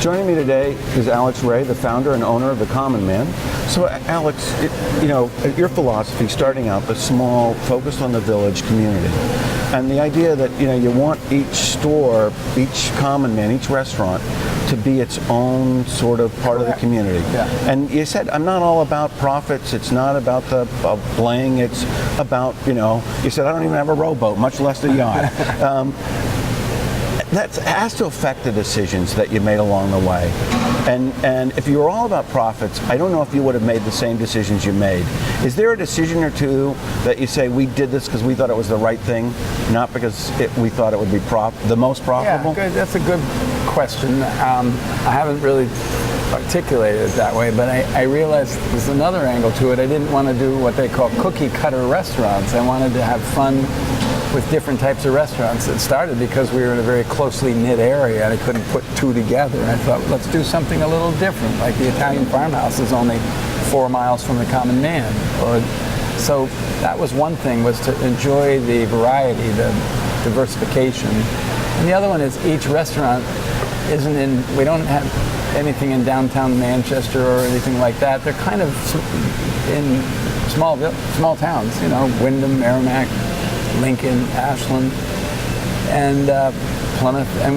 Joining me today is Alex Ray, the founder and owner of The Common Man. So Alex, your philosophy starting out, the small, focused on the village community. And the idea that, you want each store, each common man, each restaurant to be its own sort of part of the community. Yeah. And you said, I'm not all about profits. It's not about the bling. It's about, you said, I don't even have a rowboat, much less a yacht. That has to affect the decisions that you made along the way. And if you were all about profits, I don't know if you would have made the same decisions you made. Is there a decision or two that you say, we did this because we thought it was the right thing, not because we thought it would be the most profitable? Yeah, good. That's a good question. I haven't really articulated it that way, but I realized there's another angle to it. I didn't want to do what they call cookie cutter restaurants. I wanted to have fun with different types of restaurants. It started because we were in a very closely knit area and I couldn't put two together. And I thought, let's do something a little different. Like the Italian Farmhouse is only 4 miles from the Common Man. So that was one thing, was to enjoy the variety, the diversification. And the other one is each restaurant we don't have anything in downtown Manchester or anything like that. They're kind of in small towns, Wyndham, Merrimack, Lincoln, Ashland, and Plymouth, and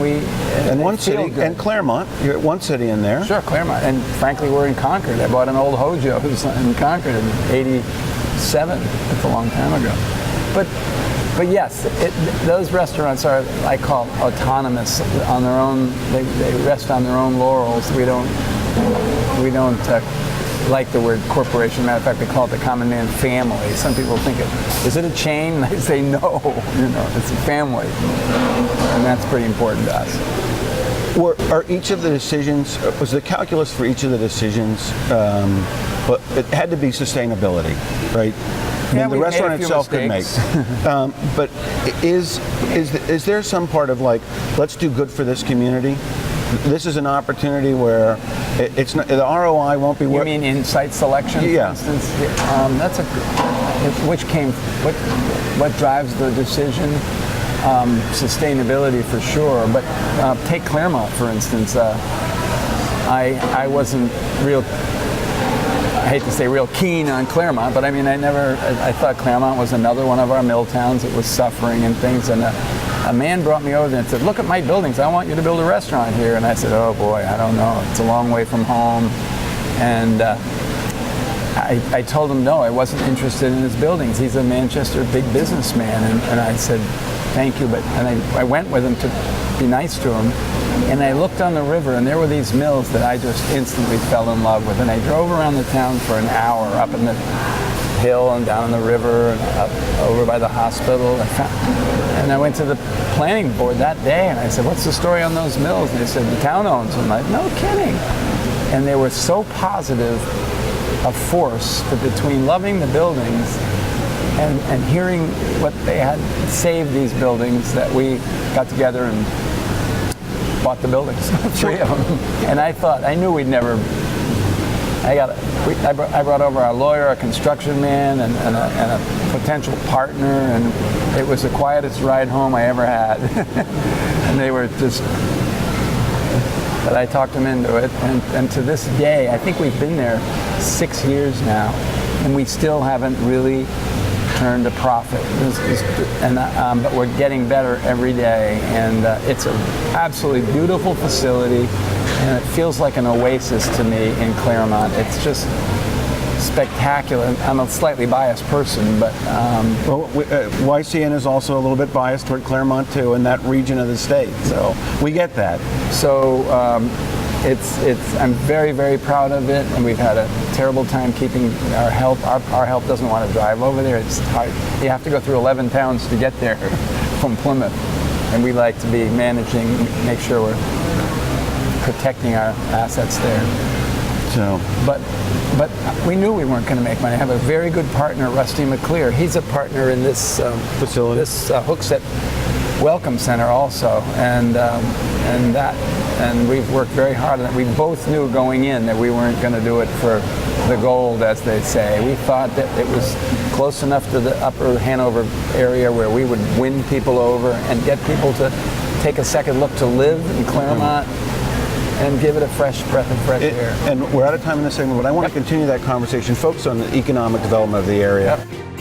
one city, and Claremont. You're at one city in there. Sure, Claremont, and frankly, we're in Concord. I bought an old Hojo's in Concord in '87. That's a long time ago. But yes, those restaurants are, I call, autonomous on their own. They rest on their own laurels. We don't like the word corporation. Matter of fact, we call it the Common Man family. Some people think is it a chain? And I say no. It's a family, and that's pretty important to us. Are each of the decisions, was the calculus for each of the decisions, but it had to be sustainability, right? I mean, the restaurant itself could make. But is there some part of like, let's do good for this community? This is an opportunity where it's not, the ROI won't be. You mean in site selection, yeah. for instance? That's what drives the decision? Sustainability for sure. But take Claremont, for instance. I wasn't I hate to say real keen on Claremont, but I mean, I thought Claremont was another one of our mill towns that was suffering and things. And a man brought me over there and said, look at my buildings, I want you to build a restaurant here. And I said, oh boy, I don't know, it's a long way from home. And I told him no, I wasn't interested in his buildings. He's a Manchester big businessman. And I said, thank you, and I went with him to be nice to him. And I looked on the river, and there were these mills that I just instantly fell in love with. And I drove around the town for an hour, up in the hill and down the river and up over by the hospital. And I went to the planning board that day, and I said, what's the story on those mills? And they said, the town owns them. I'm like, no kidding. And they were so positive a force that between loving the buildings and hearing what they had saved these buildings, that we got together and bought the buildings, 3 of them. And I knew we'd never. I brought over our lawyer, a construction man, and a potential partner, and it was the quietest ride home I ever had. And they were just. But I talked them into it, and to this day, I think we've been there 6 years now, and we still haven't really turned a profit. But we're getting better every day, and it's an absolutely beautiful facility, and it feels like an oasis to me in Claremont. It's just spectacular. I'm a slightly biased person, but YCN is also a little bit biased toward Claremont too, in that region of the state. So we get that. So I'm very, very proud of it, and we've had a terrible time keeping our help. Our help doesn't want to drive over there. It's hard. You have to go through 11 towns to get there from Plymouth, and we like to be managing, make sure we're protecting our assets there. So, but we knew we weren't going to make money. I have a very good partner, Rusty McClear. He's a partner in this facility, this Hooksett Welcome Center also, and we've worked very hard on it. We both knew going in that we weren't going to do it for the gold, as they say. We thought that it was close enough to the upper Hanover area where we would win people over and get people to take a second look to live in Claremont. and give it a fresh breath of fresh air. And we're out of time in this segment, but I want to continue that conversation, focus on the economic development of the area. Yep.